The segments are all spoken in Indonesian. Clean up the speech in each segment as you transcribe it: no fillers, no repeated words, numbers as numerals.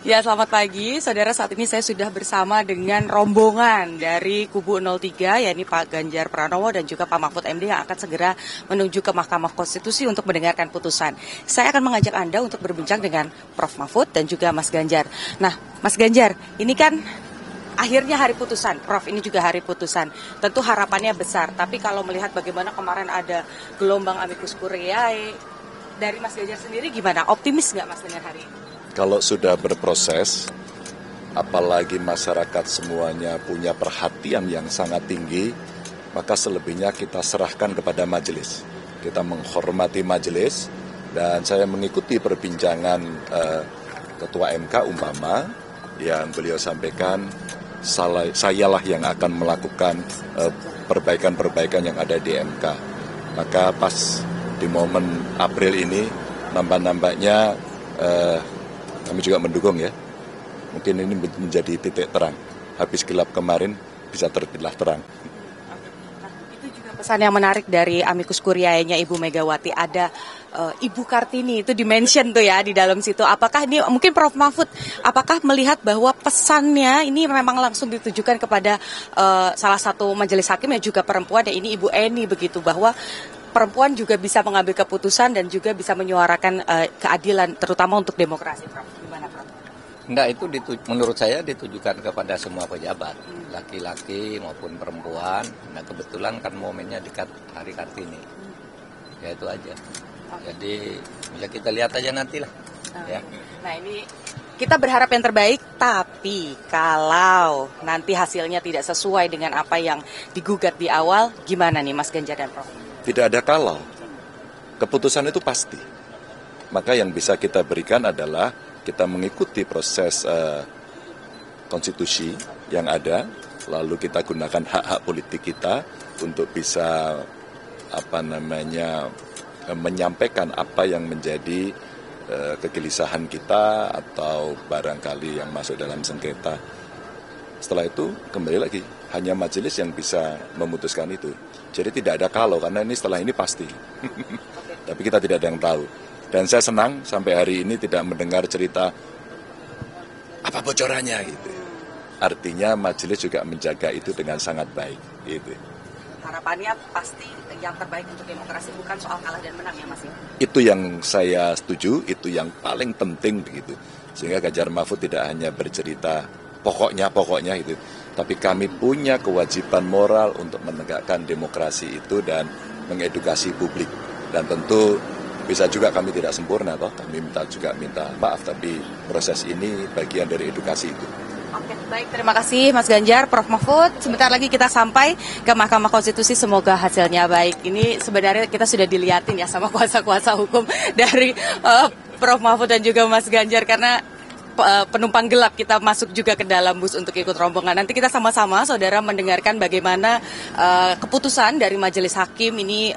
Ya, selamat pagi. Saudara, saat ini saya sudah bersama dengan rombongan dari kubu 03, yakni Pak Ganjar Pranowo dan juga Pak Mahfud MD yang akan segera menuju ke Mahkamah Konstitusi untuk mendengarkan putusan. Saya akan mengajak Anda untuk berbincang dengan Prof. Mahfud dan juga Mas Ganjar. Nah, Mas Ganjar, ini kan akhirnya hari putusan, Prof, ini juga hari putusan. Tentu harapannya besar, tapi kalau melihat bagaimana kemarin ada gelombang amicus curiae, dari Mas Ganjar sendiri gimana? Optimis nggak Mas dengan hari ini? Kalau sudah berproses, apalagi masyarakat semuanya punya perhatian yang sangat tinggi, maka selebihnya kita serahkan kepada majelis. Kita menghormati majelis, dan saya mengikuti perbincangan Ketua MK umpama yang beliau sampaikan, sayalah yang akan melakukan perbaikan-perbaikan yang ada di MK. Maka pas di momen April ini, nambah-nambahnya kami juga mendukung ya. Mungkin ini menjadi titik terang. Habis gelap kemarin bisa terbitlah terang. Nah, itu juga pesan yang menarik dari amicus curiae-nya Ibu Megawati. Ada Ibu Kartini, itu di-mention tuh ya di dalam situ. Apakah ini, mungkin Prof. Mahfud, apakah melihat bahwa pesannya ini memang langsung ditujukan kepada salah satu majelis hakim yang juga perempuan, dan ini Ibu Eni begitu, bahwa perempuan juga bisa mengambil keputusan dan juga bisa menyuarakan keadilan, terutama untuk demokrasi, Prof. Gimana, Prof? Enggak, itu menurut saya ditujukan kepada semua pejabat, laki-laki maupun perempuan. Nah, kebetulan kan momennya dekat Hari Kartini. Ya itu aja. Jadi bisa kita lihat aja nantilah. Ya. Nah, ini kita berharap yang terbaik, tapi kalau nanti hasilnya tidak sesuai dengan apa yang digugat di awal, gimana nih Mas Ganjar dan Prof? Tidak ada kalau. Keputusan itu pasti. Maka yang bisa kita berikan adalah kita mengikuti proses konstitusi yang ada, lalu kita gunakan hak-hak politik kita untuk bisa menyampaikan apa yang menjadi kegelisahan kita atau barangkali yang masuk dalam sengketa. Setelah itu kembali lagi, hanya majelis yang bisa memutuskan itu. Jadi tidak ada kalau, karena ini setelah ini pasti. Tapi kita tidak ada yang tahu. Dan saya senang sampai hari ini tidak mendengar cerita apa bocorannya gitu. Artinya majelis juga menjaga itu dengan sangat baik gitu. Harapannya pasti yang terbaik untuk demokrasi, bukan soal kalah dan menang ya Mas ya? Itu yang saya setuju, itu yang paling penting begitu. Sehingga Ganjar Mahfud tidak hanya bercerita pokoknya itu, tapi kami punya kewajiban moral untuk menegakkan demokrasi itu dan mengedukasi publik. Dan tentu bisa juga kami tidak sempurna, toh kami minta maaf, tapi proses ini bagian dari edukasi itu. Oke, baik, terima kasih Mas Ganjar, Prof. Mahfud. Sebentar lagi kita sampai ke Mahkamah Konstitusi, semoga hasilnya baik. Ini sebenarnya kita sudah dilihatin ya sama kuasa-kuasa hukum dari Prof. Mahfud dan juga Mas Ganjar, karena penumpang gelap kita masuk juga ke dalam bus untuk ikut rombongan. Nanti kita sama-sama, saudara, mendengarkan bagaimana keputusan dari majelis hakim ini,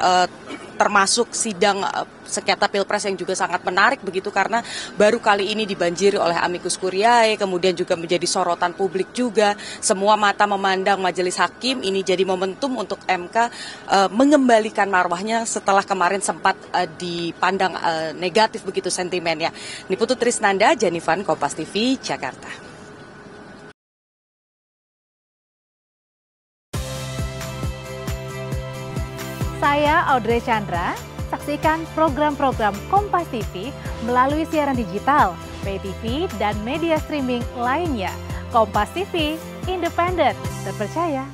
termasuk sidang sengketa Pilpres yang juga sangat menarik begitu, karena baru kali ini dibanjiri oleh amicus curiae, kemudian juga menjadi sorotan publik juga. Semua mata memandang majelis hakim, ini jadi momentum untuk MK mengembalikan marwahnya setelah kemarin sempat dipandang negatif begitu sentimennya. Niputu Trisnanda, Jenifan, Kompas TV, Jakarta. Saya Audrey Chandra, saksikan program-program Kompas TV melalui siaran digital, pay TV, dan media streaming lainnya. Kompas TV, independen, terpercaya.